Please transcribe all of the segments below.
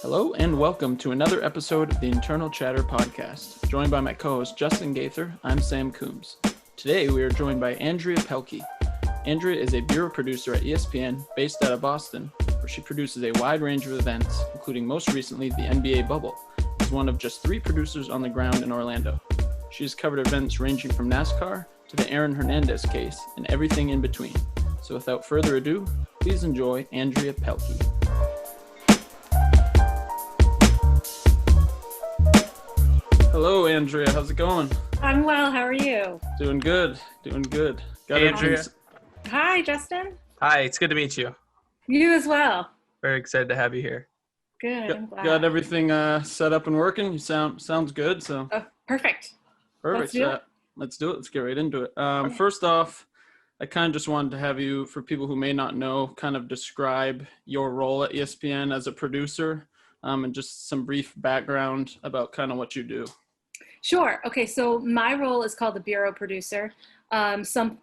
Hello and welcome to another episode of the Internal Chatter podcast. Joined by my co-host Justin Gaither, I'm Sam Coombs. Today we are joined by Andrea Pelkey. Andrea is a bureau producer at ESPN based out of Boston, where she produces a wide range of events, including most recently the NBA bubble, as one of just 3 producers on the ground in Orlando. She has covered events ranging from NASCAR to the Aaron Hernandez case and everything in between. So without further ado, please enjoy Andrea Pelkey. Hello, Andrea. How's it going? I'm well. How are you? Doing good. Got Hey, Andrea. Hi, Justin. Hi, it's good to meet you. You as well. Very excited to have you here. Good. I'm glad. Got everything set up and working. You sounds good. So perfect. perfect. Let's do it. Let's get right into it. Okay. First off, I kind of just wanted to have you, for people who may not know, kind of describe your role at ESPN as a producer, and just some brief background about kind of what you do. Sure. Okay. So my role is called the bureau producer. Some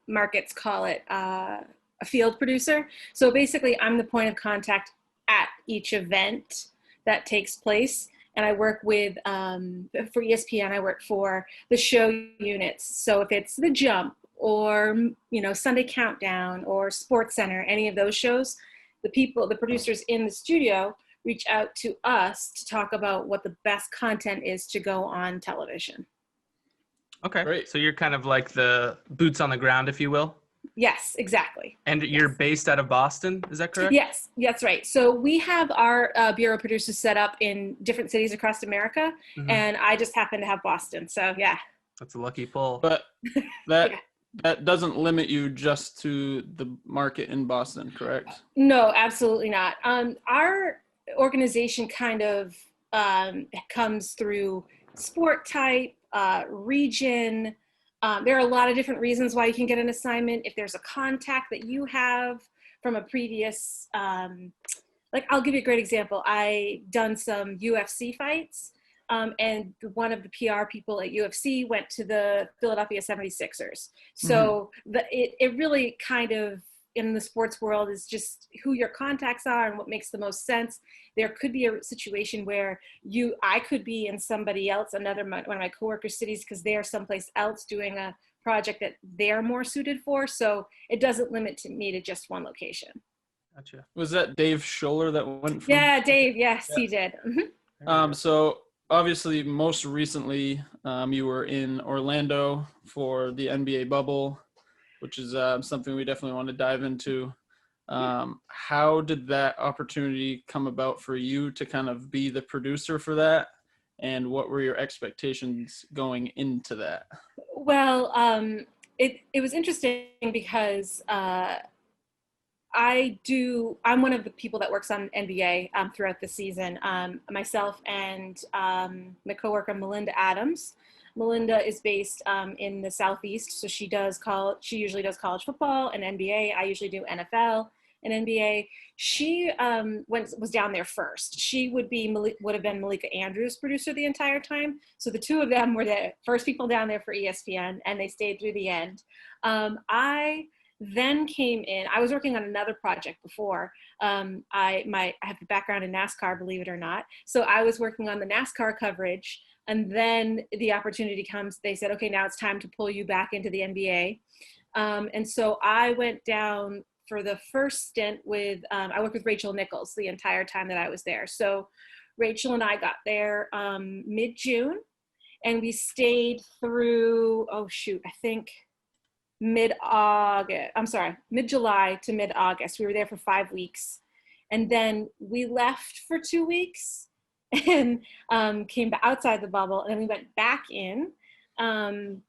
markets call it a field producer. So basically, I'm the point of contact at each event that takes place. And I work with, for ESPN, I work for the show units. So if it's The Jump or, Sunday Countdown or Sports Center, any of those shows, the producers in the studio reach out to us to talk about what the best content is to go on television. Okay. Great. So you're kind of like the boots on the ground, if you will. Yes, exactly. And you're based out of Boston, is that correct? Yes, that's right. So we have our bureau producers set up in different cities across America, and I just happen to have Boston. So yeah. That's a lucky pull. But that Yeah. that doesn't limit you just to the market in Boston, correct? No, absolutely not. Our organization kind of comes through sport type, region. There are a lot of different reasons why you can get an assignment. If there's a contact that you have from a previous, I'll give you a great example. I done some UFC fights, and one of the PR people at UFC went to the Philadelphia 76ers. So it really kind of, in the sports world, is just who your contacts are and what makes the most sense. There could be a situation where I could be in somebody else, one of my coworkers' cities, because they are someplace else doing a project that they're more suited for. So it doesn't limit me to just one location. Gotcha. Was that Dave Scholler that went from? Yeah, Dave. Yes, he did. So obviously, most recently, you were in Orlando for the NBA bubble, which is something we definitely want to dive into. How did that opportunity come about for you to kind of be the producer for that? And what were your expectations going into that? Well, it was interesting because I'm one of the people that works on NBA throughout the season. Myself and my coworker, Melinda Adams. Melinda is based in the Southeast, so she usually does college football and NBA. I usually do NFL and NBA. She was down there first. She would have been Malika Andrews' producer the entire time. So the two of them were the first people down there for ESPN, and they stayed through the end. I then came in. I was working on another project before. I have a background in NASCAR, believe it or not. So I was working on the NASCAR coverage. And then the opportunity comes, they said, okay, now it's time to pull you back into the NBA. And so I went down for the first stint I worked with Rachel Nichols the entire time that I was there. So Rachel and I got there mid-June, and we stayed through, I think mid-July to mid-August. We were there for 5 weeks. And then we left for 2 weeks. And came outside the bubble, and then we went back in and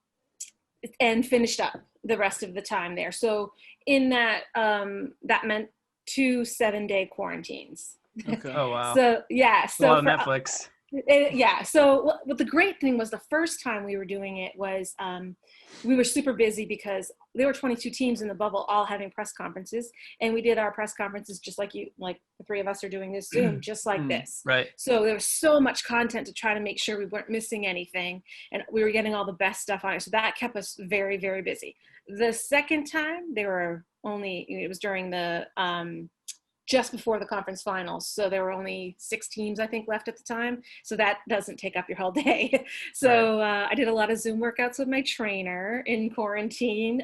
finished up the rest of the time there. So in that, that meant 2 7-day quarantines. Okay. Oh, wow. So yeah. That's a lot of Netflix. Yeah. So what the great thing was, the first time we were doing it was we were super busy because there were 22 teams in the bubble all having press conferences, and we did our press conferences just like the 3 of us are doing this Zoom, just like this. Right. So there was so much content to try to make sure we weren't missing anything, and we were getting all the best stuff on it. So that kept us very, very busy. The second time, it was during the just before the conference finals. So there were only 6 teams, I think, left at the time. So that doesn't take up your whole day. So I did a lot of Zoom workouts with my trainer in quarantine.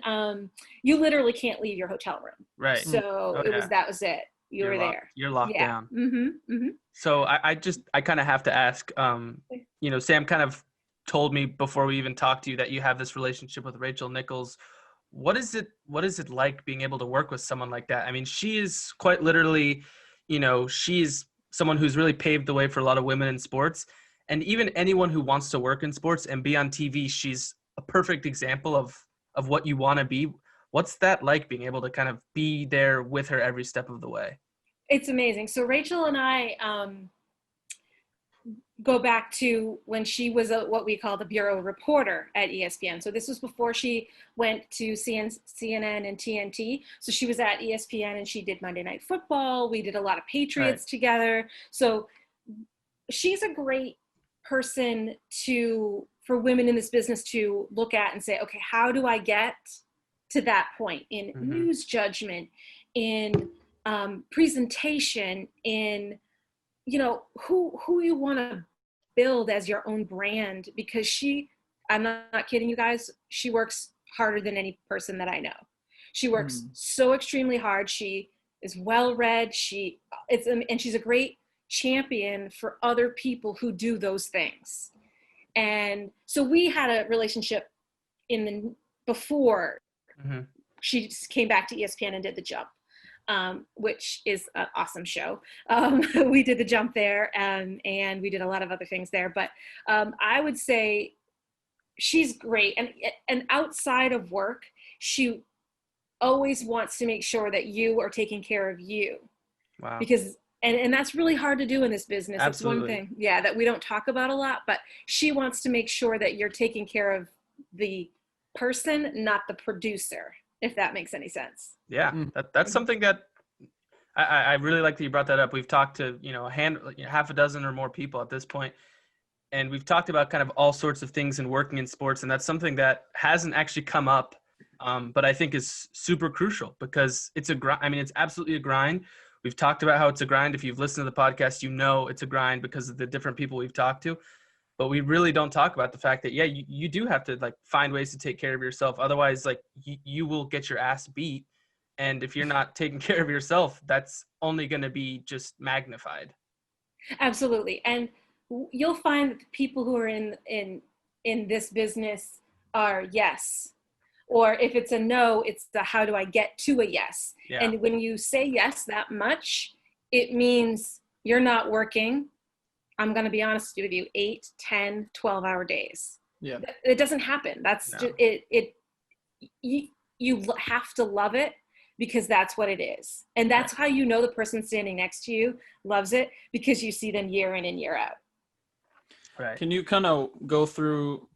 You literally can't leave your hotel room. Right. So that was it. You were there. You're locked down. Mm-hmm. So I kind of have to ask, Sam kind of told me before we even talked to you that you have this relationship with Rachel Nichols. What is it like being able to work with someone like that? I mean, she is quite literally, she's someone who's really paved the way for a lot of women in sports. And even anyone who wants to work in sports and be on TV, she's a perfect example of what you want to be. What's that like, being able to kind of be there with her every step of the way? It's amazing. So Rachel and I go back to when she was what we call the bureau reporter at ESPN. So this was before she went to CNN and TNT. So she was at ESPN and she did Monday Night Football. We did a lot of Patriots together. So she's a great person for women in this business to look at and say, okay, how do I get to that point in news judgment, in presentation, in who you want to build as your own brand, because I'm not kidding you guys, she works harder than any person that I know. She works so extremely hard. She is well-read. And she's a great champion for other people who do those things. And so we had a relationship before she came back to ESPN and did The Jump. Which is an awesome show. We did The Jump there, and we did a lot of other things there. But I would say she's great. And outside of work, she always wants to make sure that you are taking care of you. Wow. Because and that's really hard to do in this business. Absolutely. It's one thing, that we don't talk about a lot, but she wants to make sure that you're taking care of the person, not the producer, if that makes any sense. Yeah, that's something that I really like that you brought that up. We've talked to, half a dozen or more people at this point, and we've talked about kind of all sorts of things in working in sports, and that's something that hasn't actually come up, but I think is super crucial, because it's a grind. I mean, it's absolutely a grind. We've talked about how it's a grind. If you've listened to the podcast, it's a grind because of the different people we've talked to. But we really don't talk about the fact that, you do have to find ways to take care of yourself. Otherwise, you will get your ass beat. And if you're not taking care of yourself, that's only going to be just magnified. Absolutely. And you'll find that the people who are in this business are yes. Or if it's a no, it's the how do I get to a yes. Yeah. And when you say yes that much, it means you're not working. I'm going to be honest with you, 8, 10, 12-hour days. Yeah. It doesn't happen. That's just it. You have to love it, because that's what it is. And that's how you know the person standing next to you loves it, because you see them year in and year out. Right. Can you kind of go through,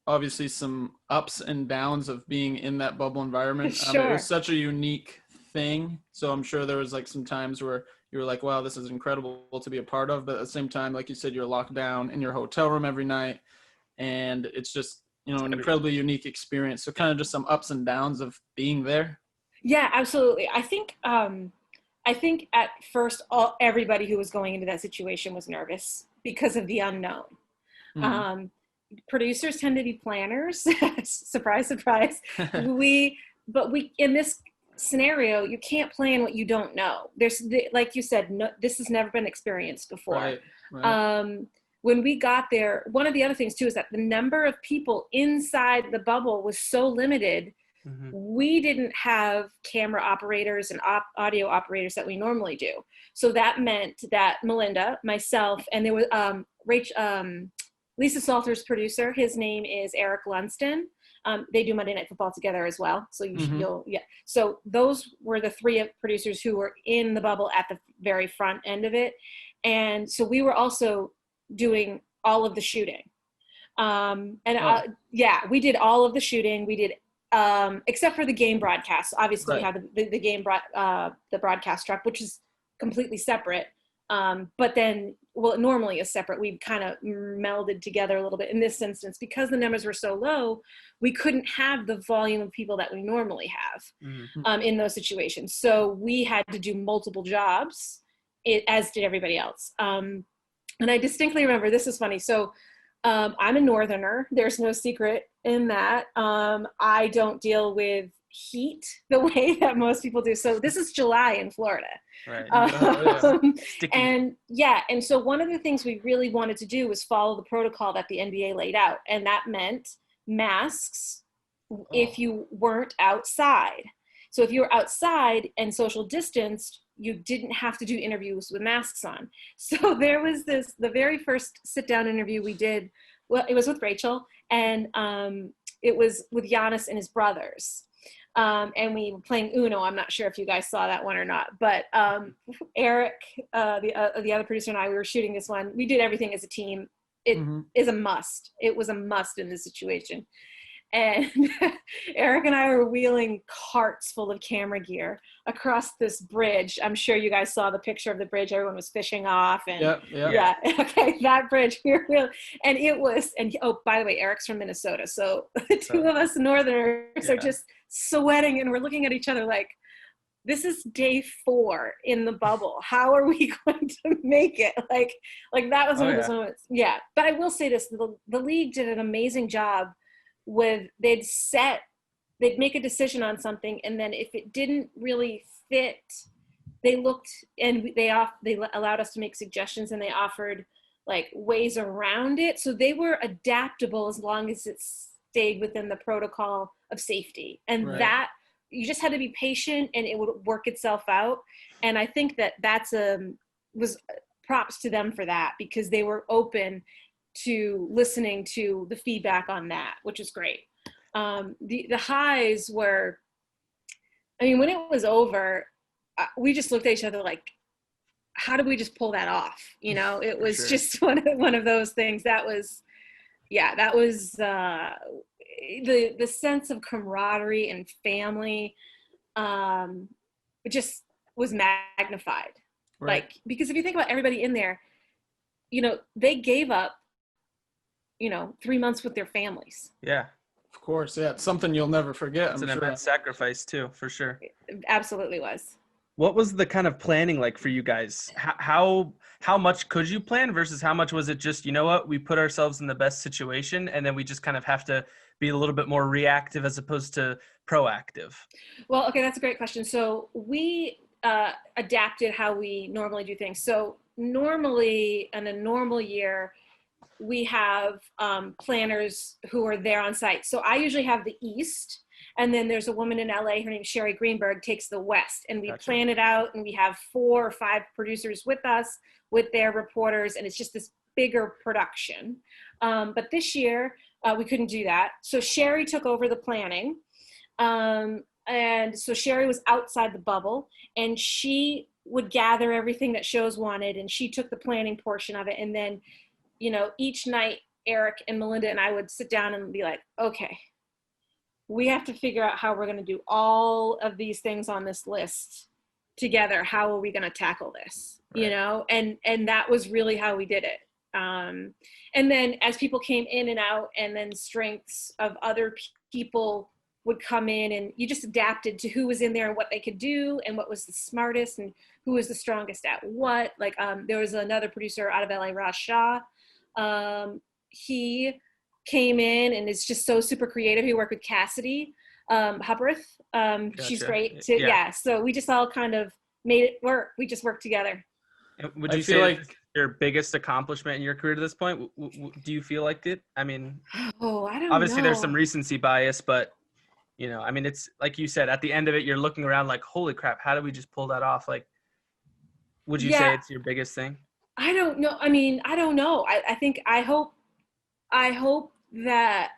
obviously some ups and downs of being in that bubble environment? Sure. It was such a unique thing. So I'm sure there was some times where you were like, wow, this is incredible to be a part of. But at the same time, like you said, you're locked down in your hotel room every night. And it's just, an incredibly unique experience. So kind of just some ups and downs of being there. Yeah, absolutely. I think at first, everybody who was going into that situation was nervous because of the unknown. Mm-hmm. Producers tend to be planners. Surprise, surprise. But in this scenario, you can't plan what you don't know. Like you said, no, this has never been experienced before. Right. When we got there, one of the other things too is that the number of people inside the bubble was so limited. Mm-hmm. We didn't have camera operators and audio operators that we normally do. So that meant that Melinda, myself, and there was Lisa Salter's producer. His name is Eric Lunston. They do Monday Night Football together as well. So So those were the 3 producers who were in the bubble at the very front end of it. And so we were also doing all of the shooting. We did all of the shooting. We did, except for the game broadcast. Obviously, right. We have the game, the broadcast truck, which is completely separate. But then well, normally is separate. We've kind of melded together a little bit in this instance because the numbers were so low. We couldn't have the volume of people that we normally have in those situations. So we had to do multiple jobs, as did everybody else. And I distinctly remember, this is funny. So I'm a Northerner. There's no secret in that. I don't deal with heat the way that most people do. So this is July in Florida. Right. And so one of the things we really wanted to do was follow the protocol that the NBA laid out. And that meant masks if you weren't outside. So if you were outside and social distanced, you didn't have to do interviews with masks on. So there was the very first sit down interview we did, well, it was with Rachel, and it was with Giannis and his brothers. And we were playing Uno. I'm not sure if you guys saw that one or not, but Eric, the other producer, and I, we were shooting this one. We did everything as a team. It is a must. It was a must in this situation. And Eric and I were wheeling carts full of camera gear across this bridge. I'm sure you guys saw the picture of the bridge. Everyone was fishing off. And yeah. Okay, that bridge. And it was, and oh, by the way, Eric's from Minnesota. So the two of us Northerners are just sweating, and we're looking at each other like, this is day 4 in the bubble. How are we going to make it? Like that was one of those moments. Yeah. But I will say this, the league did an amazing job with, they'd make a decision on something, and then if it didn't really fit, they looked, and they allowed us to make suggestions, and they offered like ways around it. So they were adaptable as long as it stayed within the protocol of safety. And that, you just had to be patient, and it would work itself out. And I think that's was props to them for that, because they were open to listening to the feedback on that, which is great. The highs were, I mean, when it was over, we just looked at each other like, how did we just pull that off? You know, it was just one of those things that was, the sense of camaraderie and family, it just was magnified. Right. Like, because if you think about everybody in there, you know, they gave up, 3 months with their families. Yeah. Of course. Yeah. It's something you'll never forget. It's an immense sacrifice too, for sure. It absolutely was. What was the kind of planning like for you guys? How much could you plan versus how much was it just, you know what, we put ourselves in the best situation, and then we just kind of have to be a little bit more reactive as opposed to proactive? Well, okay, that's a great question. So we adapted how we normally do things. So normally in a normal year, we have planners who are there on site. So I usually have the East, and then there's a woman in LA, her name is Sherry Greenberg, takes the West, and we plan it out, and we have 4 or 5 producers with us, with their reporters, and it's just this bigger production. But this year, we couldn't do that. So Sherry took over the planning. And so Sherry was outside the bubble, and she would gather everything that shows wanted, and she took the planning portion of it. And then, each night, Eric and Melinda and I would sit down and be like, okay, we have to figure out how we're going to do all of these things on this list together. How are we going to tackle this? Right. And that was really how we did it. And then as people came in and out, and then strengths of other people would come in, and you just adapted to who was in there and what they could do and what was the smartest and who was the strongest at what. Like there was another producer out of LA, Raj Shah. He came in and is just so super creative. He worked with Cassidy Hubbarth. She's great too. Yeah. So we just all kind of made it work. We just worked together. Would you say like your biggest accomplishment in your career to this point? Do you feel like it? I mean, I don't know. Obviously there's some recency bias, but I mean, it's like you said, at the end of it, you're looking around like, holy crap, how did we just pull that off? Like, would you say it's your biggest thing? I don't know. I mean, I don't know. I hope that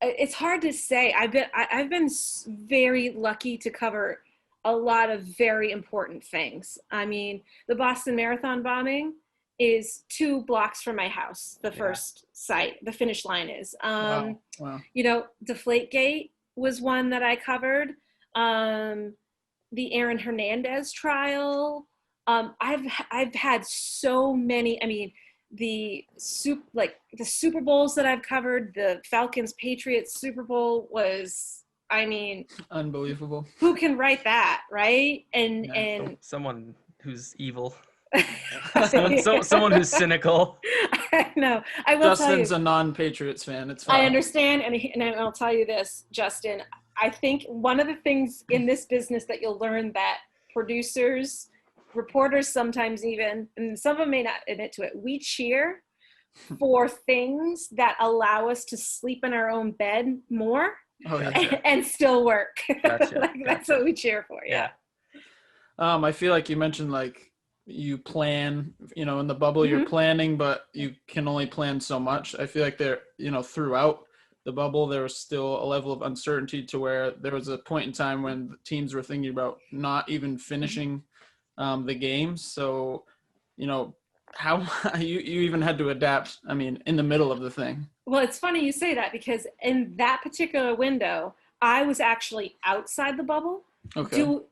it's hard to say. I've been very lucky to cover a lot of very important things. I mean, the Boston Marathon bombing is 2 blocks from my house. The first site, the finish line is. Wow. Deflategate was one that I covered. The Aaron Hernandez trial. I've had so many. I mean, the Super Bowls that I've covered, the Falcons Patriots Super Bowl was, I mean, Unbelievable. who can write that, right? And someone who's evil. Yeah. someone who's cynical. I know. I will tell you. Justin's a non-Patriots fan. It's fine. I understand, and I'll tell you this, Justin. I think one of the things in this business that you'll learn that producers, reporters sometimes even, and some of them may not admit to it, we cheer for things that allow us to sleep in our own bed more and still work. Gotcha. That's what we cheer for. Yeah. I feel like you mentioned like you plan, in the bubble you're planning, but you can only plan so much. I feel like throughout the bubble, there was still a level of uncertainty to where there was a point in time when the teams were thinking about not even finishing the games. So, how you even had to adapt, in the middle of the thing. Well, it's funny you say that because in that particular window, I was actually outside the bubble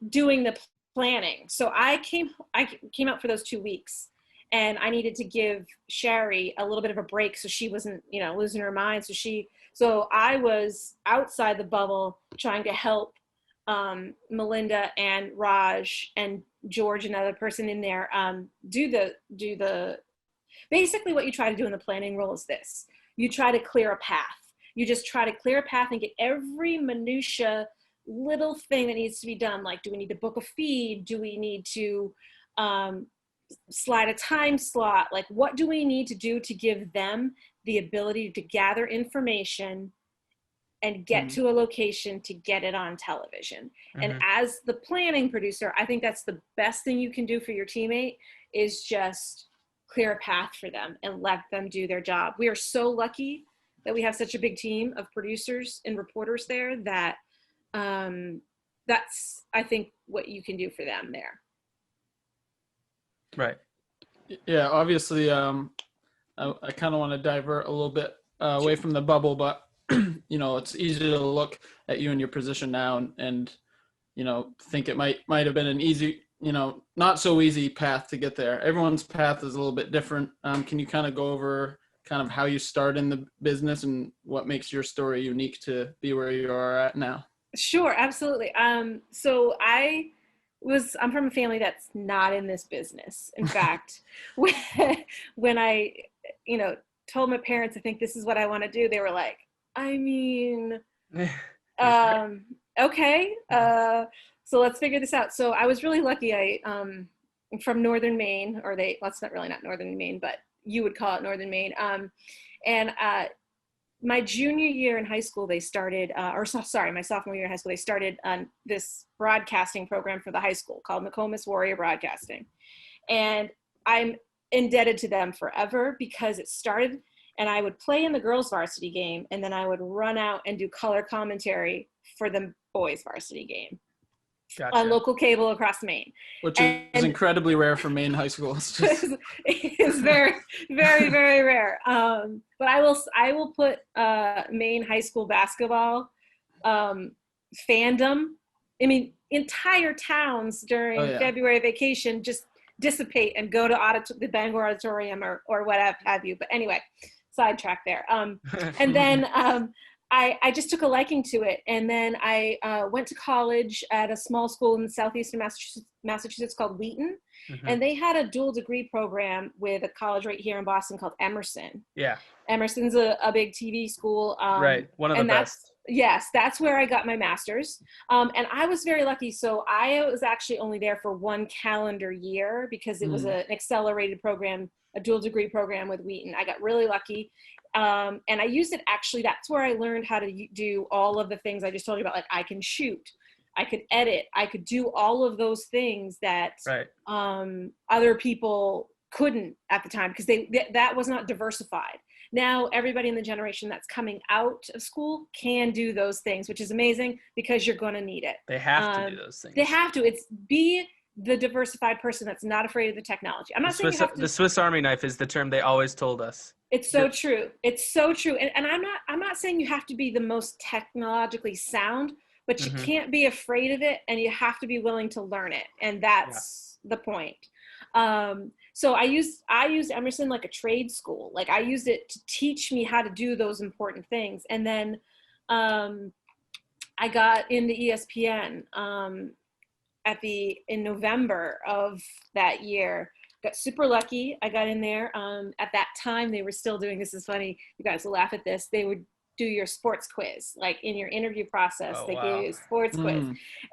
doing the planning. So I came out for those 2 weeks, and I needed to give Sherry a little bit of a break so she wasn't, losing her mind. So I was outside the bubble trying to help Melinda and Raj and George, another person in there, do the basically what you try to do in the planning role is this. You try to clear a path. You just try to clear a path and get every minutia little thing that needs to be done. Like, do we need to book a feed? Do we need to slide a time slot? Like, what do we need to do to give them the ability to gather information and get to a location to get it on television? And as the planning producer, I think that's the best thing you can do for your teammate is just clear a path for them and let them do their job. We are so lucky that we have such a big team of producers and reporters there that that's, I think, what you can do for them there. Right. Yeah, obviously, I kind of want to divert a little bit away from the bubble, but it's easy to look at you in your position now and think it might have been an easy, not so easy path to get there. Everyone's path is a little bit different. Can you kind of go over kind of how you start in the business and what makes your story unique to be where you are at now? Sure, absolutely. So I'm from a family that's not in this business. In fact, when I, told my parents, I think this is what I want to do, they were like, okay, so let's figure this out. So I was really lucky. I'm from Northern Maine, that's not really not Northern Maine, but you would call it Northern Maine. And my junior year in high school, they started, my sophomore year in high school, they started this broadcasting program for the high school called McComas Warrior Broadcasting. And I'm indebted to them forever because it started, and I would play in the girls' varsity game, and then I would run out and do color commentary for the boys' varsity game. Gotcha. On local cable across Maine. Which is incredibly rare for Maine high schools. It's very, very, very rare. But I will put Maine high school basketball fandom. Entire towns during February vacation just dissipate and go to the Bangor Auditorium or what have you. But anyway, sidetrack there. And then I just took a liking to it. And then I went to college at a small school in southeastern Massachusetts called Wheaton. And they had a dual degree program with a college right here in Boston called Emerson. Yeah. Emerson's a big TV school. Right. One of the best. Yes, that's where I got my master's. And I was very lucky. So I was actually only there for 1 calendar year because it was an accelerated program, a dual degree program with Wheaton. I got really lucky. And I used it, actually, that's where I learned how to do all of the things I just told you about. Like, I can shoot, I could edit, I could do all of those things that other people couldn't at the time because that was not diversified. Now everybody in the generation that's coming out of school can do those things, which is amazing because you're going to need it. They have to do those things. They have to. Be the diversified person that's not afraid of the technology. I'm not saying you have to. The Swiss Army knife is the term they always told us. It's so true. It's so true. And I'm not saying you have to be the most technologically sound, but you can't be afraid of it, and you have to be willing to learn it. And that's the point. So I used Emerson like a trade school. Like I used it to teach me how to do those important things. And then I got into ESPN in November of that year. Got super lucky. I got in there. At that time, they were still doing, this is funny, you guys will laugh at this, they would do your sports quiz. Like in your interview process, they gave you a sports quiz.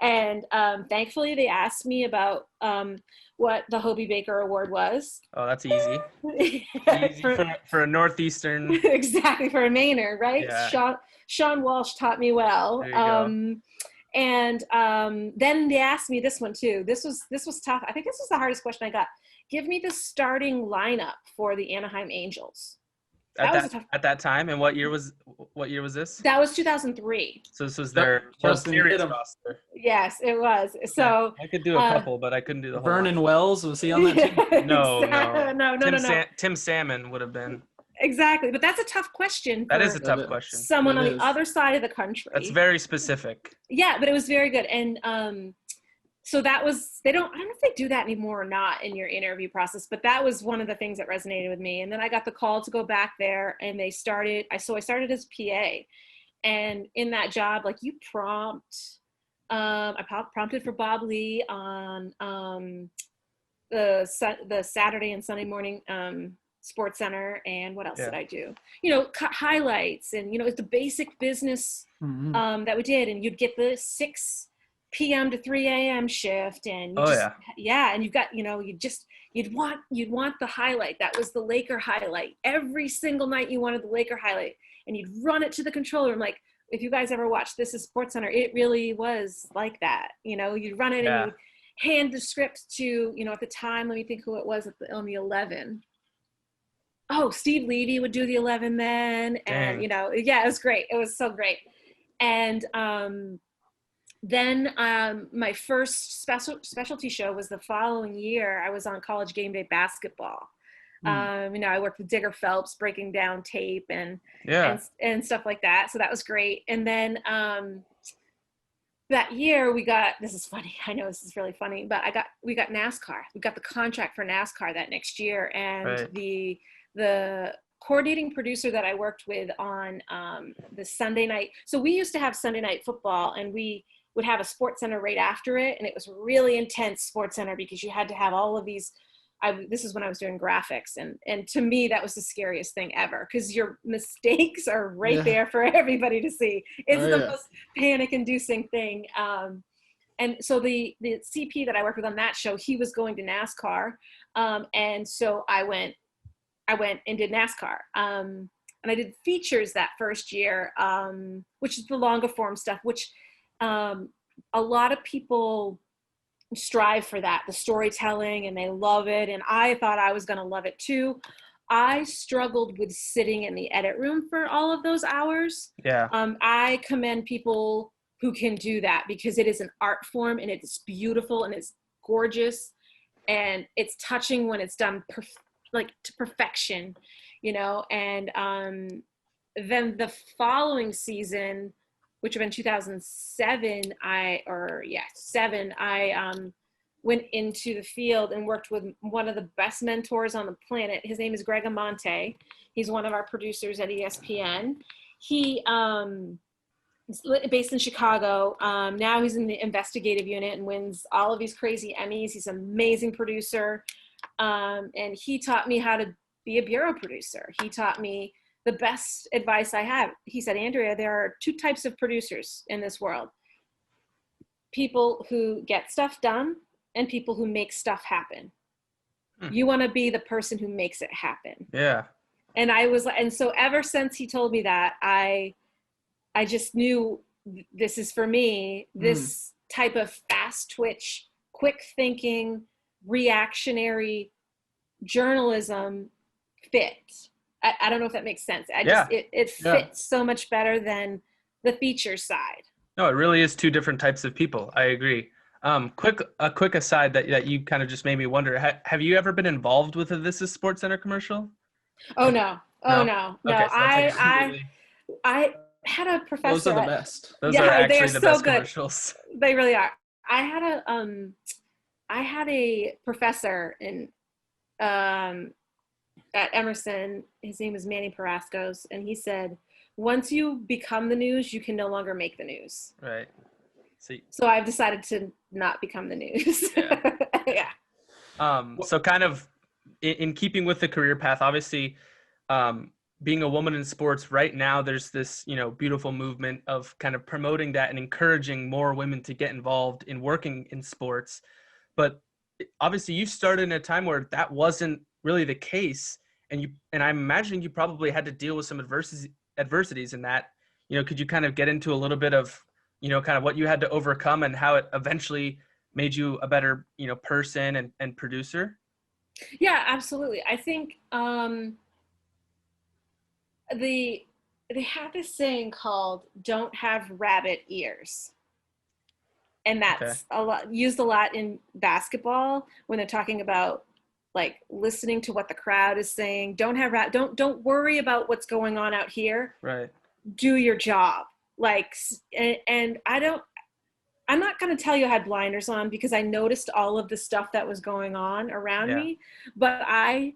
And thankfully, they asked me about what the Hobie Baker Award was. Oh, that's easy. Easy for a Northeastern. Exactly, for a Mainer, right? Yeah. Sean Walsh taught me well. There you go. And then they asked me this one too. This was tough. I think this was the hardest question I got. Give me the starting lineup for the Anaheim Angels. At that time, and what year was this? That was 2003. So this was their most serious roster. Yes, it was. So I could do a couple, but I couldn't do the whole. Vernon Wells, was he on that team? No. Tim Salmon would have been. Exactly, but that's a tough question. That is a tough question. Someone on the other side of the country. That's very specific. Yeah, but it was very good, and so that was, I don't know if they do that anymore or not in your interview process, but that was one of the things that resonated with me. And then I got the call to go back there, and I started as PA. And in that job, like you prompt, I prompted for Bob Lee on the Saturday and Sunday morning Sports Center. And what else did I do? Cut highlights, and, it's the basic business that we did. And you'd get the 6 p.m. to 3 a.m. shift, and and you've got, you'd want the highlight. That was the Laker highlight. Every single night you wanted the Laker highlight, and you'd run it to the control room. Like, if you guys ever watched This Is Sports Center, it really was like that. You'd run it and you'd hand the script to, at the time, let me think who it was on the 11. Oh, Steve Levy would do the 11 then. And, it was great. It was so great. And, then my first specialty show was the following year. I was on College Game Day Basketball. I worked with Digger Phelps breaking down tape and stuff like that. So that was great. And then that year this is funny. I know this is really funny, but we got NASCAR. We got the contract for NASCAR that next year. And the coordinating producer that I worked with on the Sunday night. So we used to have Sunday night football, and we would have a Sports Center right after it. And it was really intense Sports Center because you had to have all of these, this is when I was doing graphics. And to me, that was the scariest thing ever, because your mistakes are right there for everybody to see. It's the most panic inducing thing. And so the CP that I worked with on that show, he was going to NASCAR. And so I went and did NASCAR. And I did features that first year, which is the longer form stuff, which a lot of people strive for that, the storytelling, and they love it. And I thought I was going to love it too. I struggled with sitting in the edit room for all of those hours. Yeah. I commend people who can do that, because it is an art form, and it's beautiful, and it's gorgeous, and it's touching when it's done to perfection, and then the following season, which would have been 2007, I went into the field and worked with one of the best mentors on the planet. His name is Greg Amante. He's one of our producers at ESPN. He is based in Chicago. Now he's in the investigative unit and wins all of these crazy Emmys. He's an amazing producer. And he taught me how to be a bureau producer. He taught me the best advice I have. He said, Andrea, there are 2 types of producers in this world: people who get stuff done and people who make stuff happen. You want to be the person who makes it happen. Yeah. And so ever since he told me that, I just knew this is for me. This type of fast twitch, quick thinking, reactionary journalism fit. I don't know if that makes sense. It fits so much better than the feature side. No, it really is 2 different types of people. I agree. A quick aside that you kind of just made me wonder. Have you ever been involved with a This Is Sports Center commercial? Oh no. No. Okay, so I had a professor. Those are the best. Those are actually the so best good. Commercials. They really are. I had I had a professor at Emerson. His name was Manny Parascos, and he said, once you become the news, you can no longer make the news. Right. So I've decided to not become the news. Yeah. Yeah. So kind of in keeping with the career path, obviously, being a woman in sports right now, there's this, beautiful movement of kind of promoting that and encouraging more women to get involved in working in sports. But obviously you started in a time where that wasn't really the case. And I'm imagining you probably had to deal with some adversities in that. Could you kind of get into a little bit of, kind of what you had to overcome and how it eventually made you a better, person and producer? Yeah, absolutely. I think they have this saying called "don't have rabbit ears," and that's used a lot in basketball when they're talking about like listening to what the crowd is saying. Don't worry about what's going on out here. Right. Do your job. And I'm not going to tell you I had blinders on because I noticed all of the stuff that was going on around me, but I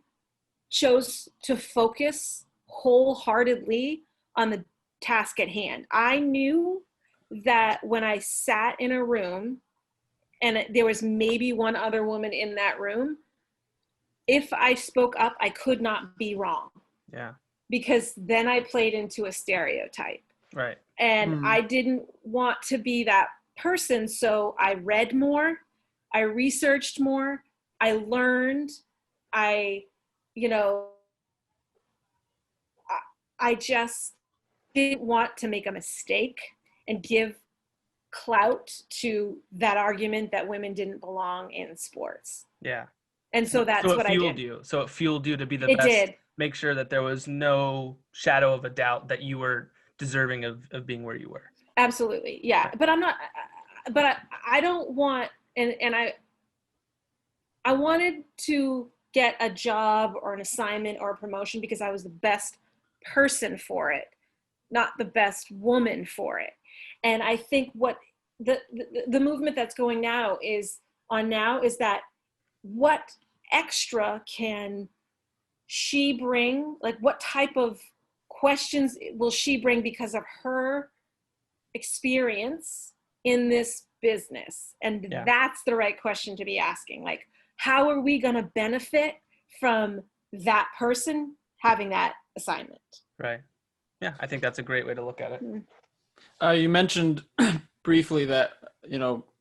chose to focus wholeheartedly on the task at hand. I knew that when I sat in a room and there was maybe one other woman in that room, if I spoke up, I could not be wrong. Yeah. Because then I played into a stereotype. Right. And I didn't want to be that person. So I read more, I researched more, I learned, I just didn't want to make a mistake and give clout to that argument that women didn't belong in sports. Yeah. And so that's what I did. So it fueled you to be the best. It did. Make sure that there was no shadow of a doubt that you were deserving of being where you were. Absolutely. Yeah. But I'm not, but I don't want, and I wanted to get a job or an assignment or a promotion because I was the best person for it, not the best woman for it. And I think what the movement that's going now is that what extra can she bring? Like, what type of questions will she bring because of her experience in this business? And that's the right question to be asking. Like, how are we going to benefit from that person having that assignment? Right. Yeah, I think that's a great way to look at it. You mentioned briefly that,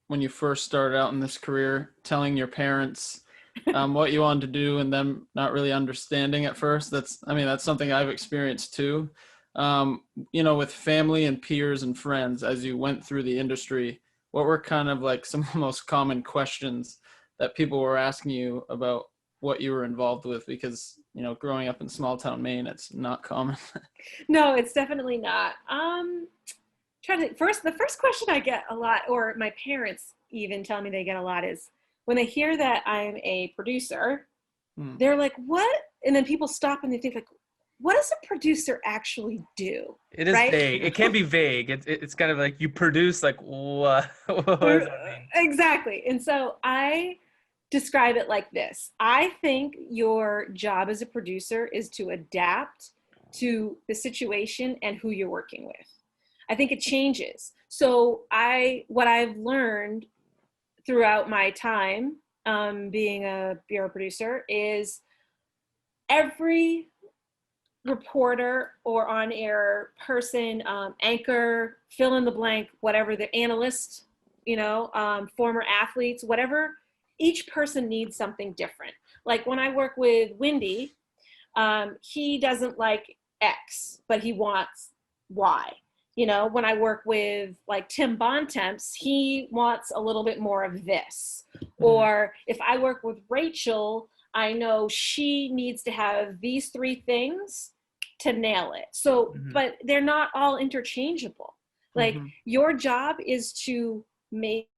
when you first started out in this career, telling your parents what you wanted to do and them not really understanding at first. That's something I've experienced too. With family and peers and friends, as you went through the industry, what were kind of like some of the most common questions that people were asking you about what you were involved with? Because, growing up in small town Maine, it's not common. No, it's definitely not. The first question I get a lot, or my parents even tell me they get a lot, is when they hear that I'm a producer, they're like, what? And then people stop and they think, like, what does a producer actually do? It is vague. It can be vague. It's kind of like you produce, like, what does that mean? Exactly. And so I describe it like this. I think your job as a producer is to adapt to the situation and who you're working with. I think it changes. So what I've learned throughout my time being a bureau producer is every reporter or on-air person, anchor, fill in the blank, whatever, the analyst, former athletes, whatever, each person needs something different. Like when I work with Windy, he doesn't like X, but he wants Y. When I work with like Tim Bontemps, he wants a little bit more of this. Or if I work with Rachel, I know she needs to have these 3 things to nail it. So, but they're not all interchangeable. Like your job is to make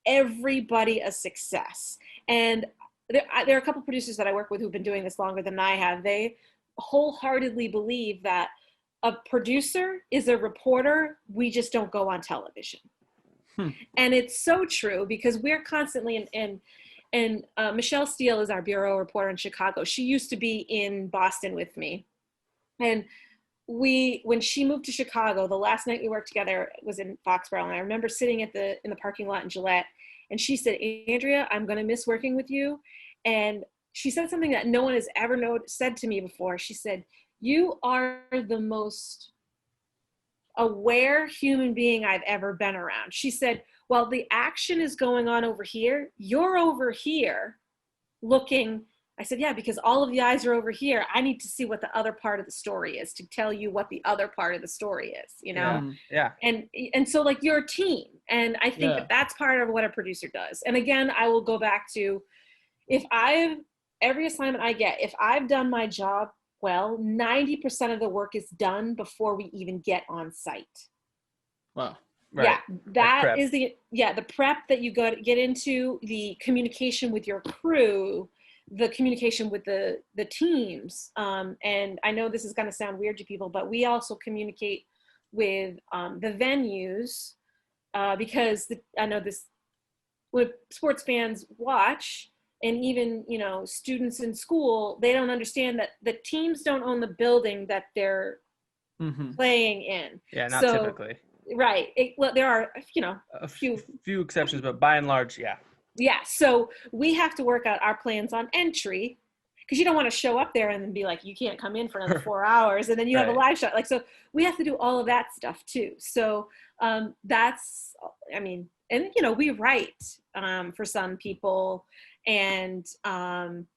everybody a success. And there are a couple producers that I work with who've been doing this longer than I have. They wholeheartedly believe that a producer is a reporter. We just don't go on television. And it's so true because we're constantly and Michelle Steele is our bureau reporter in Chicago. She used to be in Boston with me. And when she moved to Chicago, the last night we worked together was in Foxborough. And I remember sitting in the parking lot in Gillette. And she said, Andrea, I'm going to miss working with you. And she said something that no one has ever said to me before. She said, you are the most aware human being I've ever been around. She said, while the action is going on over here, you're over here looking. I said, yeah, because all of the eyes are over here. I need to see what the other part of the story is to tell you what the other part of the story is, you know? Yeah. And so like you're a team. And I think that that's part of what a producer does. And again, I will go back to every assignment I get, if I've done my job well, 90% of the work is done before we even get on site. Wow. Right. Yeah, that is the prep that you get into, the communication with your crew, the communication with the teams. And I know this is going to sound weird to people, but we also communicate with the venues because I know this, when sports fans watch, and even, you know, students in school, they don't understand that the teams don't own the building that they're playing in. Yeah, not typically. Right. Well, there are, you know, a few exceptions, but by and large, yeah. Yeah. So we have to work out our plans on entry because you don't want to show up there and then be like, you can't come in for another 4 hours. And then you have a live shot. Like, so we have to do all of that stuff too. So that's, I mean, and, you know, we write for some people and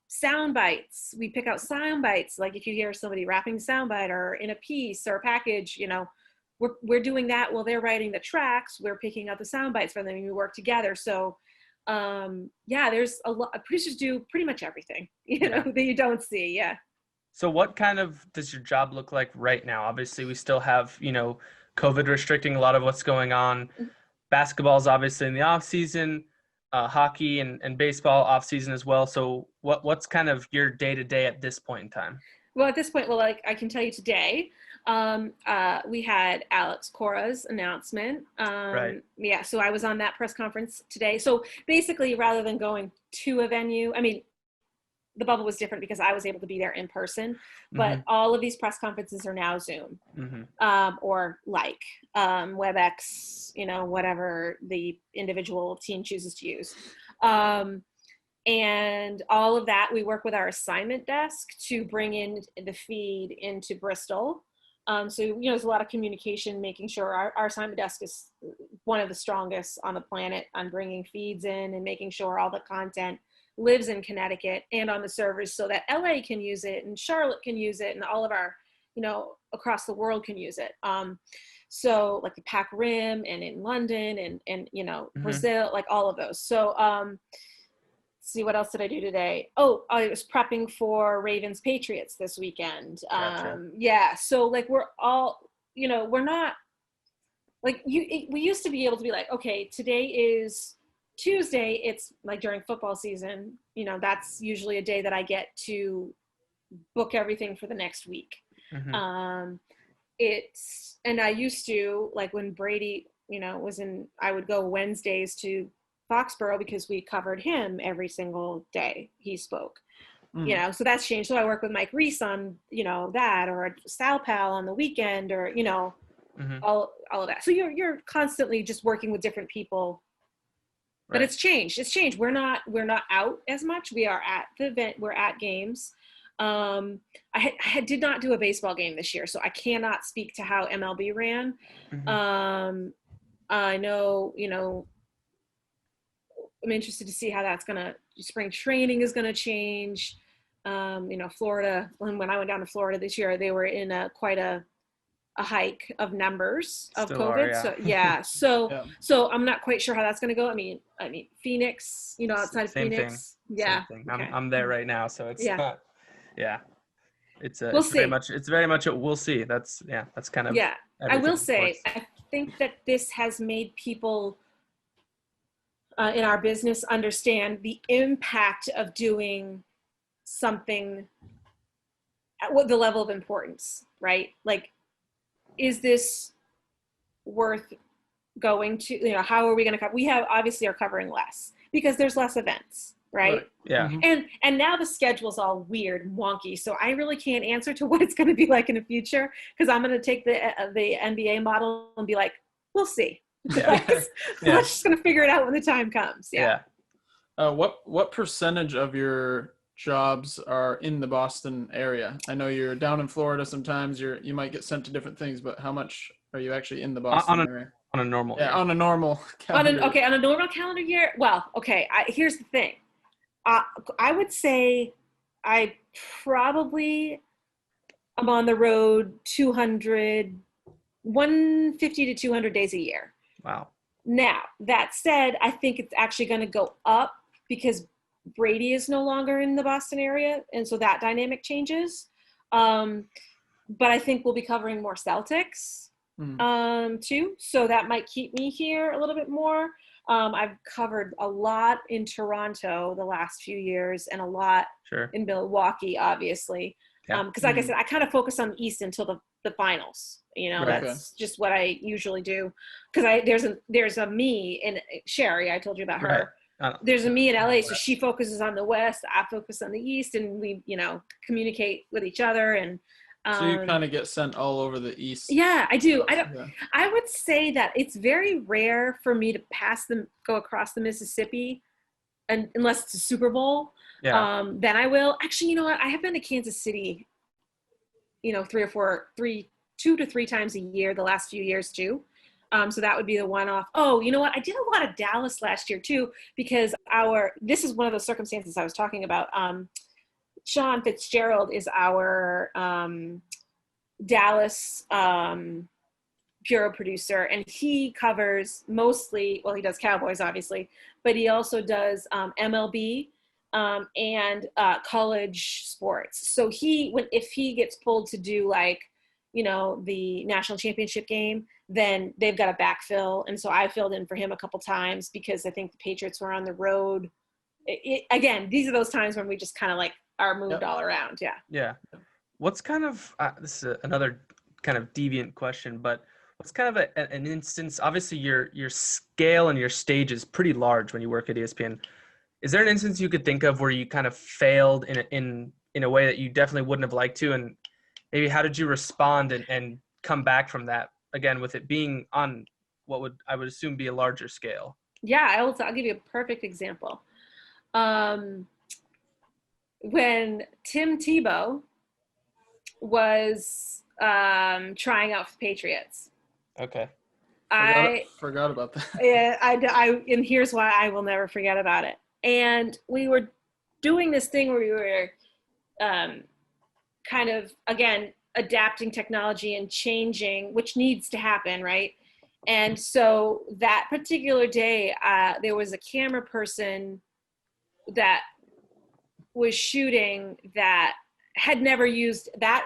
sound bites. We pick out sound bites. Like if you hear somebody rapping sound bite or in a piece or a package, you know, we're doing that while they're writing the tracks. We're picking out the sound bites for them and we work together. So yeah, there's a lot. Producers do pretty much everything, you know, that you don't see. Yeah. So what kind of does your job look like right now? Obviously, we still have, you know, COVID restricting a lot of what's going on. Basketball is obviously in the off season, hockey and baseball off season as well. So what's kind of your day to day at this point in time? Well, at this point, like I can tell you today, we had Alex Cora's announcement. Right. Yeah, so I was on that press conference today. So basically, rather than going to a venue, I mean, the bubble was different because I was able to be there in person, but all of these press conferences are now Zoom or like WebEx, you know, whatever the individual team chooses to use. And all of that, we work with our assignment desk to bring in the feed into Bristol. So, you know, there's a lot of communication, making sure our assignment desk is one of the strongest on the planet on bringing feeds in and making sure all the content lives in Connecticut and on the servers so that LA can use it and Charlotte can use it and all of our, you know, across the world can use it. So like the Pac Rim and in London and you know, Brazil, like all of those. So, see, what else did I do today? Oh, I was prepping for Ravens Patriots this weekend. Gotcha. Yeah. So like we're all, you know, we're not like we used to be able to be like, okay, today is Tuesday. It's like during football season, you know, that's usually a day that I get to book everything for the next week. And I used to, like when Brady, you know, I would go Wednesdays to Foxborough because we covered him every single day he spoke, you know, so that's changed. So I work with Mike Reese on, you know, that, or Sal Pal on the weekend, or, you know, all of that. So you're constantly just working with different people, but it's changed. We're not out as much. We are at the event. We're at games. I did not do a baseball game this year, so I cannot speak to how MLB ran. I know, you know, I'm interested to see how spring training is gonna change. You know, Florida, when I went down to Florida this year, they were in quite a hike of numbers of Still COVID. are, yeah. So yeah, so I'm not quite sure how that's gonna go. I mean, Phoenix, you know, outside of Phoenix. Thing. Yeah. Same thing. I'm there right now, so it's not. Yeah. It's We'll see. It's very much a we'll see. That's kind of. Yeah, I will say, sports. I think that this has made people in our business understand the impact of doing something at what the level of importance, right? Like, is this worth going to, how are we going to cover? We obviously are covering less because there's less events, right? Yeah. Mm-hmm. And now the schedule's all weird and wonky, so I really can't answer to what it's going to be like in the future, because I'm going to take the NBA model and be like, we'll see. Yeah. We're just going to figure it out when the time comes. Yeah. What percentage of your jobs are in the Boston area? I know you're down in Florida sometimes. You might get sent to different things, but how much are you actually in the Boston area? On a normal year. On a normal calendar. On a normal calendar year. Well, okay. Here's the thing. I would say I probably am on the road 150 to 200 days a year. Wow. Now, that said, I think it's actually going to go up because Brady is no longer in the Boston area, and so that dynamic changes. But I think we'll be covering more Celtics too, so that might keep me here a little bit more. I've covered a lot in Toronto the last few years and a lot in Milwaukee, obviously. Because like I said, I kind of focus on the East until the finals. That's just what I usually do. Because there's a me in Sherry. I told you about her. There's a me in LA, so she focuses on the West. I focus on the East, and we, communicate with each other. And so you kind of get sent all over the East. Yeah, I do. I would say that it's very rare for me to go across the Mississippi, unless it's a Super Bowl. Yeah. Then I will. Actually, you know what? I have been to Kansas City, 2 to 3 times a year the last few years too. So that would be the one-off. Oh, you know what? I did a lot of Dallas last year too, because this is one of those circumstances I was talking about. Sean Fitzgerald is our Dallas bureau producer, and he covers mostly, well, he does Cowboys obviously, but he also does MLB and college sports. So if he gets pulled to do the national championship game, then they've got to backfill. And so I filled in for him a couple times because I think the Patriots were on the road. Again, these are those times when we just kind of are moved all around. Yeah. Yeah. What's kind of, this is another kind of deviant question, but what's kind of an instance, obviously your scale and your stage is pretty large when you work at ESPN. Is there an instance you could think of where you kind of failed in a way that you definitely wouldn't have liked to? And maybe how did you respond and come back from that, again, with it being on what I would assume be a larger scale? Yeah, I'll give you a perfect example. When Tim Tebow was trying out for the Patriots. Okay. I forgot about that. Yeah, and here's why I will never forget about it. And we were doing this thing where we were kind of, again, adapting technology and changing, which needs to happen, right? And so that particular day, there was a camera person that was shooting that had never used that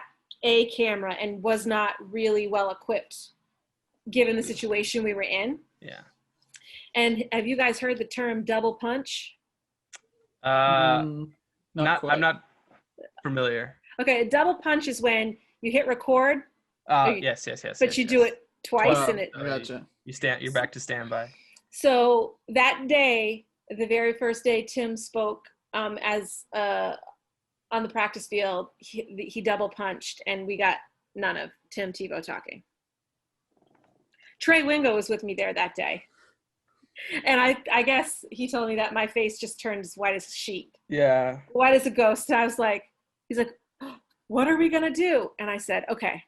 camera and was not really well equipped given the situation we were in. Yeah. And have you guys heard the term double punch? I'm not familiar. Okay, a double punch is when you hit record. Yes. But you do it twice and it. I gotcha. You're back to standby. So that day, the very first day Tim spoke as on the practice field, he double punched, and we got none of Tim Tebow talking. Trey Wingo was with me there that day. And I guess he told me that my face just turned as white as a sheet. Yeah. White as a ghost. And I was like, he's like, what are we going to do? And I said, okay,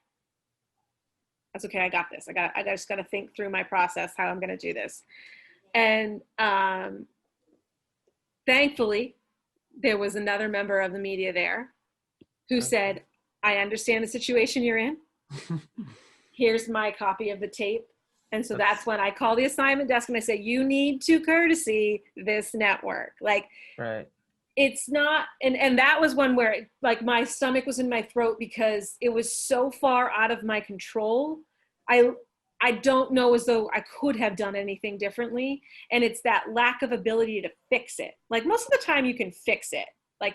that's okay. I got this. I just got to think through my process, how I'm going to do this. And thankfully, there was another member of the media there who said, I understand the situation you're in. Here's my copy of the tape. And so that's when I call the assignment desk and I say, you need to courtesy this network. Right. It's not, and that was one where my stomach was in my throat because it was so far out of my control. I don't know as though I could have done anything differently. And it's that lack of ability to fix it. Most of the time you can fix it.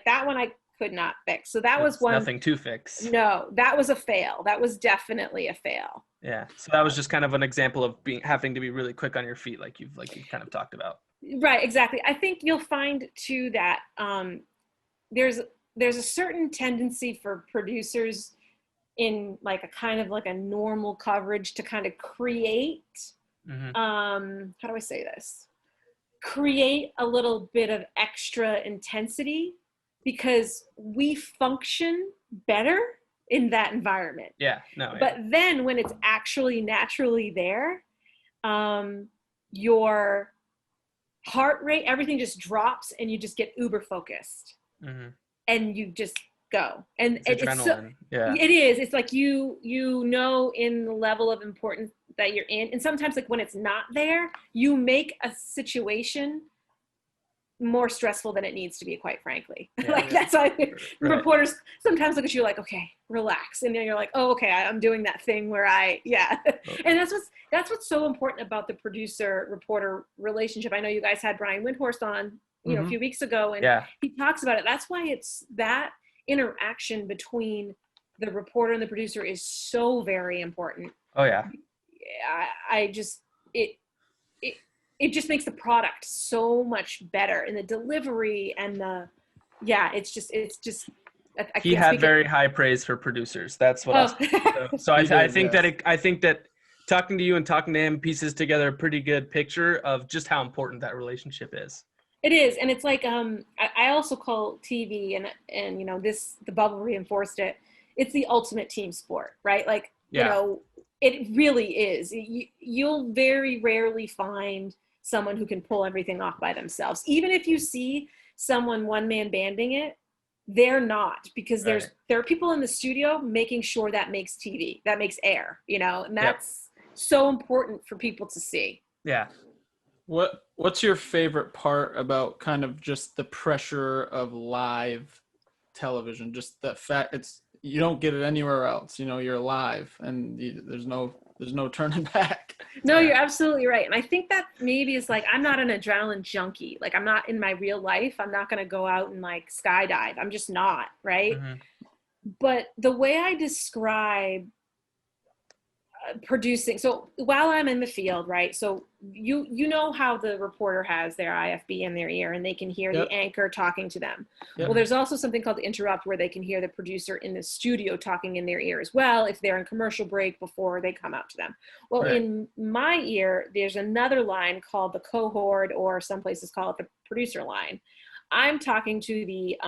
That one I could not fix. So that was one. Nothing to fix. No, that was a fail. That was definitely a fail. Yeah. So that was just kind of an example of having to be really quick on your feet, like you've kind of talked about. Right, exactly. I think you'll find too that there's a certain tendency for producers in like a kind of like a normal coverage to kind of create how do I say this? Create a little bit of extra intensity because we function better in that environment. Yeah, no. Yeah. But then when it's actually naturally there, your heart rate, everything just drops and you just get uber focused. And you just go. And it's adrenaline. It is. It's like you know in the level of importance that you're in. And sometimes like when it's not there, you make a situation more stressful than it needs to be, quite frankly. That's why reporters sometimes look at you like, okay, relax. And then you're like, oh, okay, I'm doing that thing where and that's what's so important about the producer reporter relationship. I know you guys had Brian Windhorst on, a few weeks ago, and he talks about it. That's why it's that interaction between the reporter and the producer is so very important. Oh yeah. It just makes the product so much better in the delivery and it's just he had very high praise for producers. That's what I think that talking to you and talking to him pieces together a pretty good picture of just how important that relationship is. It is. And it's like I also call TV and the bubble reinforced it. It's the ultimate team sport, right? Like it really is. You'll very rarely find someone who can pull everything off by themselves. Even if you see someone one-man banding it, they're not, because there are people in the studio making sure that makes TV, that makes air, and that's so important for people to see. Yeah. What's your favorite part about kind of just the pressure of live television? Just the fact you don't get it anywhere else. You're live and there's no turning back. No, you're absolutely right. And I think that maybe is like, I'm not an adrenaline junkie. Like I'm not in my real life. I'm not going to go out and like skydive. I'm just not, right? But the way I describe producing, so while I'm in the field, right? So you know how the reporter has their IFB in their ear and they can hear the anchor talking to them. Well, there's also something called the interrupt where they can hear the producer in the studio talking in their ear as well if they're in commercial break before they come out to them. Well, in my ear, there's another line called the cohort, or some places call it the producer line. I'm talking to the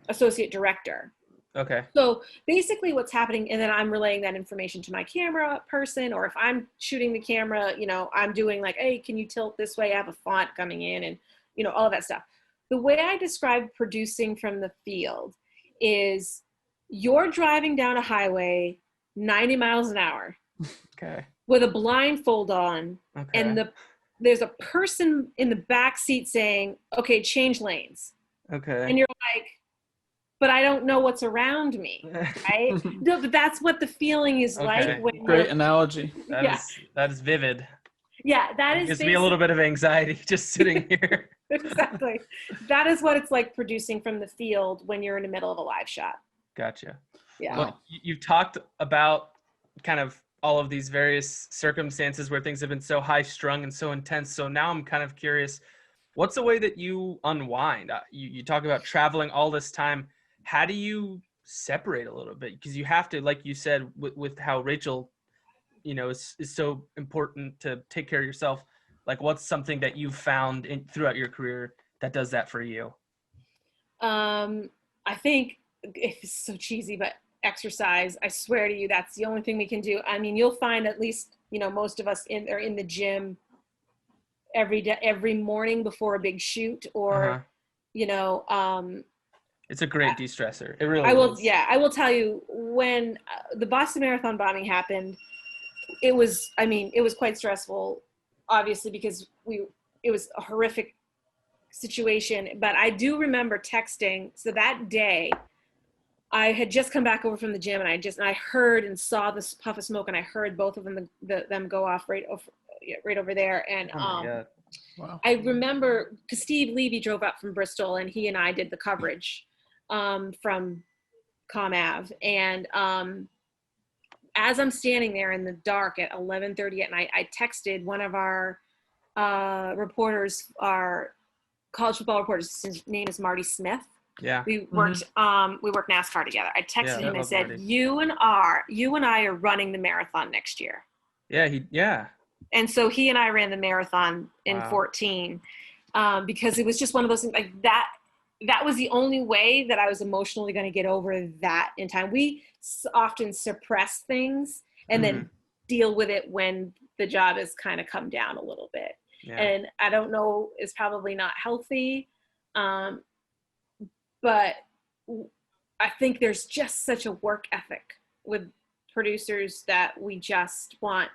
associate director. Okay. So basically what's happening, and then I'm relaying that information to my camera person, or if I'm shooting the camera, I'm doing like, hey, can you tilt this way? I have a font coming in and, all of that stuff. The way I describe producing from the field is you're driving down a highway 90 miles an hour with a blindfold on, and there's a person in the back seat saying, okay, change lanes. Okay. And you're like, but I don't know what's around me, right? No, but that's what the feeling is like. When Great analogy. That is vivid. Yeah, that gives me a little bit of anxiety just sitting here. Exactly. That is what it's like producing from the field when you're in the middle of a live shot. Gotcha. Yeah. Well, you've talked about kind of all of these various circumstances where things have been so high strung and so intense. So now I'm kind of curious, what's the way that you unwind? You talk about traveling all this time. How do you separate a little bit? Because you have to, like you said, with how Rachel, is so important to take care of yourself. Like, what's something that you've found throughout your career that does that for you? I think it's so cheesy, but exercise. I swear to you, that's the only thing we can do. I mean, you'll find at least, most of us are in the gym every day, every morning before a big shoot, or, it's a great de-stressor. It really is. Yeah, I will tell you, when the Boston Marathon bombing happened, it was quite stressful, obviously, because it was a horrific situation. But I do remember texting. So that day, I had just come back over from the gym, and I heard and saw this puff of smoke, and I heard both of them go off right over there. And Wow. I remember because Steve Levy drove up from Bristol, and he and I did the coverage from ComAv, and as I'm standing there in the dark at 11:30 at night, I texted one of our reporters, our college football reporters. His name is Marty Smith. Yeah. We worked NASCAR together. I texted him and said, Marty. you and I are running the marathon next year. Yeah. And so he and I ran the marathon in 14 because it was just one of those things like that. That was the only way that I was emotionally going to get over that in time. We often suppress things and then deal with it when the job has kind of come down a little bit. Yeah. And I don't know, it's probably not healthy. But I think there's just such a work ethic with producers that we just want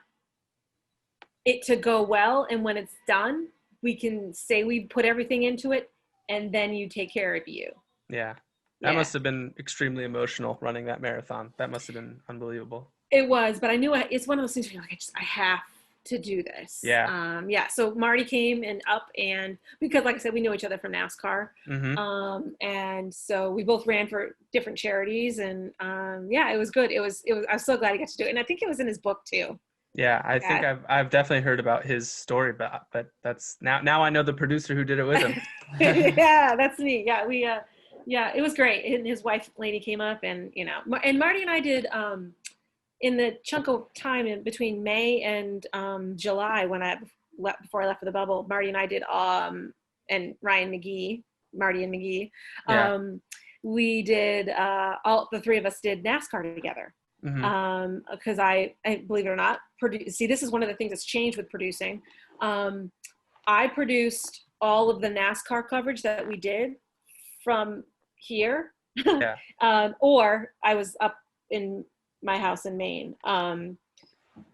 it to go well. And when it's done, we can say we put everything into it and then you take care of you. Yeah. That must have been extremely emotional running that marathon. That must have been unbelievable. It was, but I knew it's one of those things where you're like, I have to do this. Yeah. So Marty came and because like I said, we knew each other from NASCAR. And so we both ran for different charities and it was good. I was so glad I got to do it. And I think it was in his book too. Yeah. I think I've definitely heard about his story, but that's now I know the producer who did it with him. Yeah, that's me. Yeah. It was great. And his wife lady came up and, and Marty and I did, in the chunk of time in between May and July before I left for the bubble, Marty and I did and Ryan McGee, Marty and McGee, we did all the three of us did NASCAR together because I believe it or not see, this is one of the things that's changed with producing. I produced all of the NASCAR coverage that we did from here, or I was up in my house in Maine,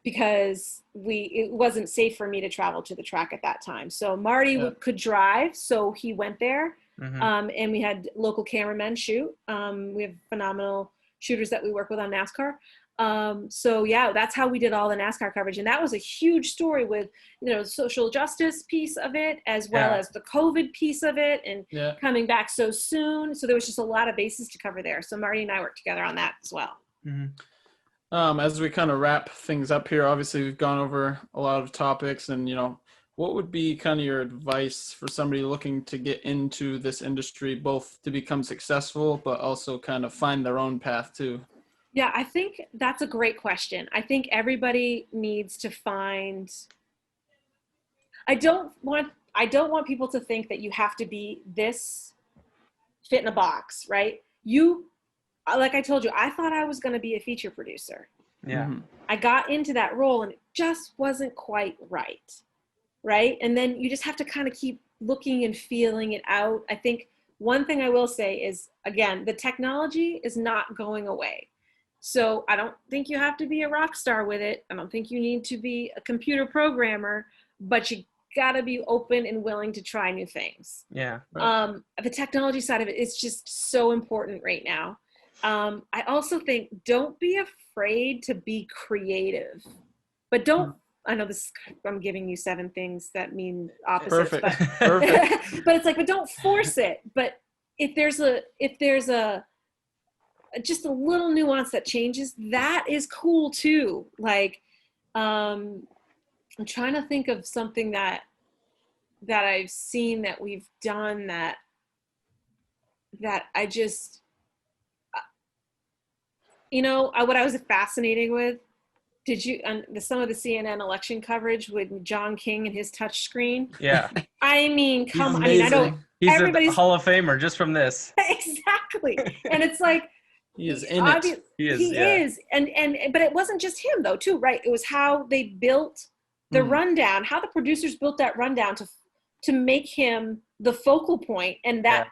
because it wasn't safe for me to travel to the track at that time. So Marty could drive, so he went there, and we had local cameramen shoot. We have phenomenal shooters that we work with on NASCAR. That's how we did all the NASCAR coverage, and that was a huge story with the social justice piece of it as well as the COVID piece of it, and coming back so soon. So there was just a lot of bases to cover there. So Marty and I worked together on that as well. As we kind of wrap things up here, obviously we've gone over a lot of topics, and what would be kind of your advice for somebody looking to get into this industry, both to become successful but also kind of find their own path too? Yeah, I think that's a great question. I think everybody needs to find. I don't want people to think that you have to be this fit in a box, right? Like I told you, I thought I was going to be a feature producer. Yeah. I got into that role and it just wasn't quite right. Right. And then you just have to kind of keep looking and feeling it out. I think one thing I will say is, again, the technology is not going away. So I don't think you have to be a rock star with it. I don't think you need to be a computer programmer, but you got to be open and willing to try new things. Yeah. Right. The technology side of it is just so important right now. I also think don't be afraid to be creative, but I know I'm giving you 7 things that mean opposites. Perfect. But it's like, but don't force it. But if there's just a little nuance that changes, that is cool too. Like, I'm trying to think of something that I've seen that we've done that I just, what I was fascinated with, did you, some of the CNN election coverage with John King and his touch screen? Yeah. I mean, come on. Amazing. I know he's everybody's a Hall of Famer just from this. Exactly. And it's like, he is in it. He is. And but it wasn't just him though, too, right? It was how they built the rundown, how the producers built that rundown to make him the focal point and that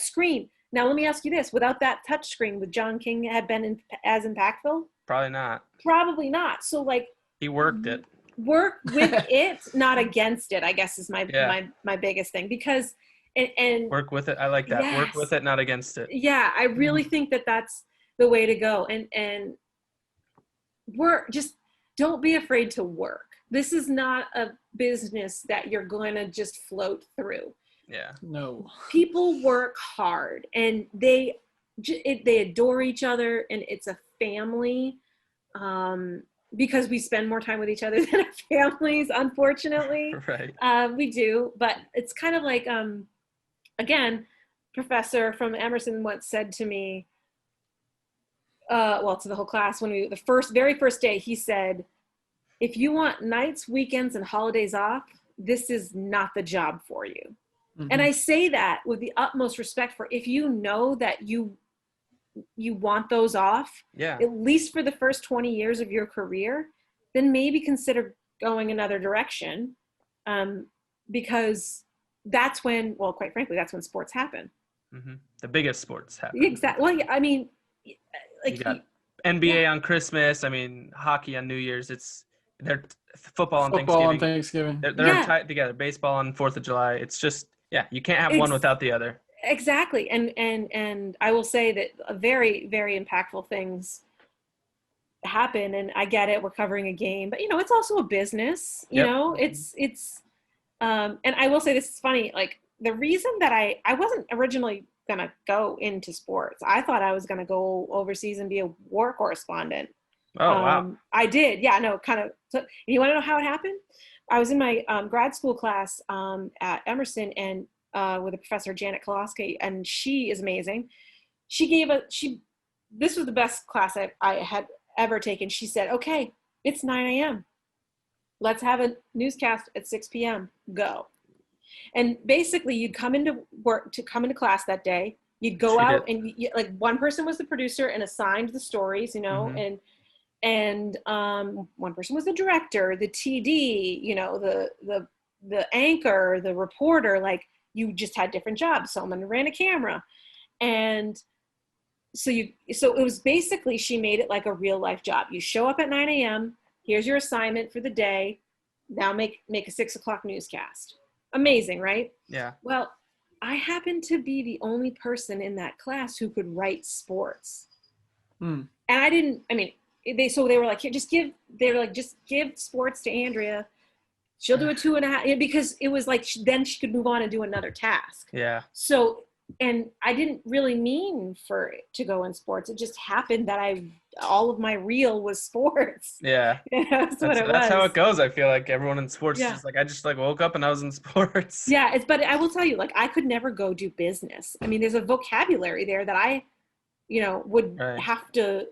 screen. Now, let me ask you this. Without that touch screen, would John King have been as impactful? Probably not. Probably not. So, like, he worked it. Work with it, not against it, I guess is my biggest thing. Because, and work with it. I like that. Yes. Work with it, not against it. Yeah, I really think that that's the way to go. And work, just don't be afraid to work. This is not a business that you're going to just float through. Yeah. No. People work hard and they adore each other and it's a family. because we spend more time with each other than our families, unfortunately. Right. We do, but it's kind of like, again, professor from Emerson once said to me, to the whole class, when very first day, he said, if you want nights, weekends, and holidays off, this is not the job for you. Mm-hmm. And I say that with the utmost respect for, if you know that you want those off, at least for the first 20 years of your career, then maybe consider going another direction. Because that's when, well, quite frankly, that's when sports happen. Mm-hmm. The biggest sports happen. Exactly. Well, I mean, like, you got NBA on Christmas. I mean, hockey on New Year's. They're football on Thanksgiving. They're tied together. Baseball on 4th of July. It's just, you can't have one without the other. Exactly. And I will say that very, very impactful things happen, and I get it. We're covering a game, but it's also a business, it's and I will say, this is funny. Like, the reason that I wasn't originally going to go into sports, I thought I was going to go overseas and be a war correspondent. Oh, wow. I did. Yeah, no, kind of. So, you want to know how it happened? I was in my grad school class at Emerson, and with a professor, Janet Koloski, and she is amazing. This was the best class I had ever taken. She said, okay, it's 9 a.m. Let's have a newscast at 6 p.m. Go. And basically, you'd come into class that day. You'd go out and like, one person was the producer and assigned the stories, mm-hmm. and one person was the director, the TD, the anchor, the reporter. Like, you just had different jobs. Someone ran a camera, and so it was basically, she made it like a real life job. You show up at 9 a.m. Here's your assignment for the day. Now make a 6 o'clock newscast. Amazing, right? Yeah. Well, I happened to be the only person in that class who could write sports. And they were like, here, just give sports to Andrea. She'll do a 2.5, because it was like, then she could move on and do another task. Yeah. So, and I didn't really mean for it to go in sports. It just happened that all of my reel was sports. Yeah. That's what it was. That's how it goes. I feel like everyone in sports is just like, I just woke up and I was in sports. Yeah. But I will tell you, like, I could never go do business. I mean, there's a vocabulary there that I, would have to,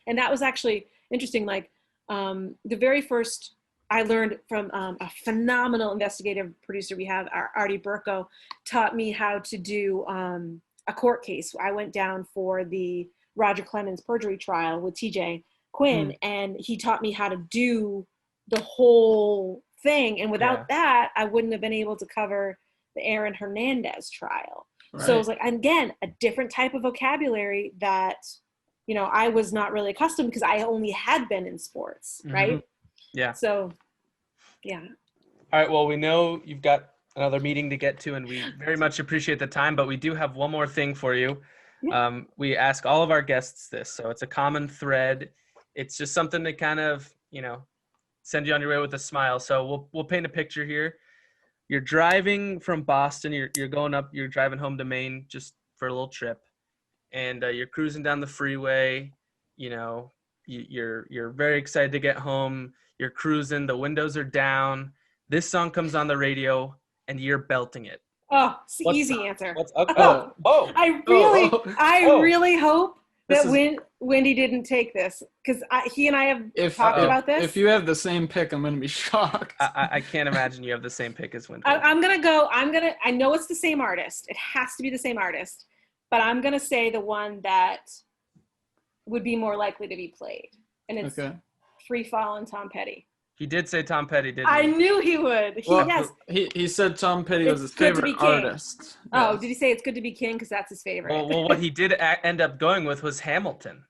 and that was actually interesting. Like, the very first, I learned from a phenomenal investigative producer we have, Artie Burko, taught me how to do a court case. I went down for the Roger Clemens perjury trial with TJ Quinn, and he taught me how to do the whole thing. And without that, I wouldn't have been able to cover the Aaron Hernandez trial. Right. So it was like, again, a different type of vocabulary that, I was not really accustomed, because I only had been in sports, right? Yeah. So, yeah. All right. Well, we know you've got another meeting to get to, and we very much appreciate the time, but we do have one more thing for you. Yeah. We ask all of our guests this, so it's a common thread. It's just something to kind of, send you on your way with a smile. So we'll paint a picture here. You're driving from Boston. You're driving home to Maine just for a little trip, and you're cruising down the freeway. You're very excited to get home. You're cruising. The windows are down. This song comes on the radio, and you're belting it. Oh, it's the easy answer. I really hope that Wendy didn't take this, because he and I have talked about this. If you have the same pick, I'm going to be shocked. I can't imagine you have the same pick as Wendy. I know it's the same artist. It has to be the same artist, but I'm going to say the one that would be more likely to be played. And it's Free Fall and Tom Petty. He did say Tom Petty, didn't he? I knew he would. He said Tom Petty was his favorite artist. Oh, did he say It's Good to Be King because that's his favorite? Well, what he did end up going with was Hamilton.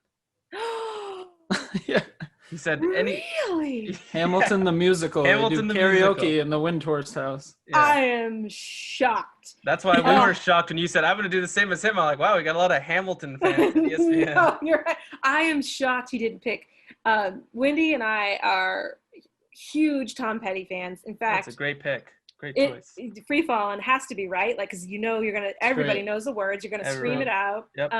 Yeah. He said, really? Hamilton the musical. Hamilton they do karaoke in the Windhorst house. Yeah. I am shocked. That's why we were shocked when you said, I'm going to do the same as him. I'm like, wow, we got a lot of Hamilton fans at ESPN. No, you're right. I am shocked he didn't pick. Wendy and I are huge Tom Petty fans. In fact, that's a great pick. Great choice. Free Fallin' has to be right. Like, cause everybody knows the words. You're going to scream it out. Yep.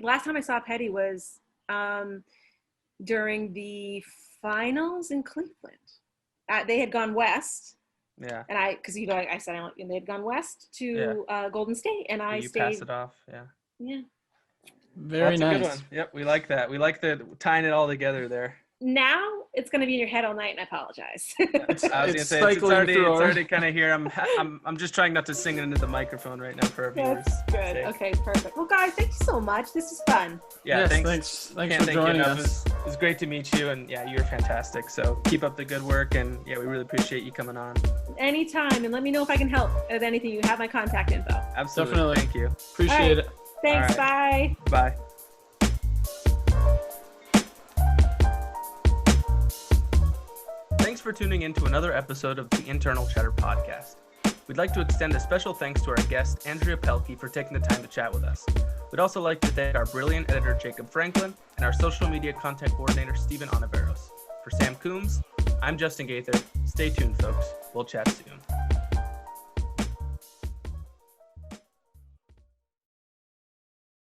Last time I saw Petty was, during the finals in Cleveland. They had gone west. Yeah. And I said they had gone west to Golden State, and I stayed. Pass it off. Yeah. Yeah. Very That's nice. a good one. Yep, we like that. We like the tying it all together there. Now it's going to be in your head all night, and I apologize. I was going to say it's already kind of here. I'm just trying not to sing it into the microphone right now for our viewers. That's good. Sake. Okay, perfect. Well, guys, thank you so much. This is fun. Yeah, yes, thanks. Thanks Can't for thank you joining enough. us. It was great to meet you, and yeah, you're fantastic. So keep up the good work, and yeah, we really appreciate you coming on. Anytime, and let me know if I can help with anything. You have my contact info. Absolutely. Definitely. Thank you. Appreciate it. Thanks. All right. Bye. Bye. Thanks for tuning in to another episode of the Internal Chatter podcast. We'd like to extend a special thanks to our guest, Andrea Pelkey, for taking the time to chat with us. We'd also like to thank our brilliant editor, Jacob Franklin, and our social media content coordinator, Stephen Onaveros. For Sam Coombs, I'm Justin Gaither. Stay tuned, folks. We'll chat soon.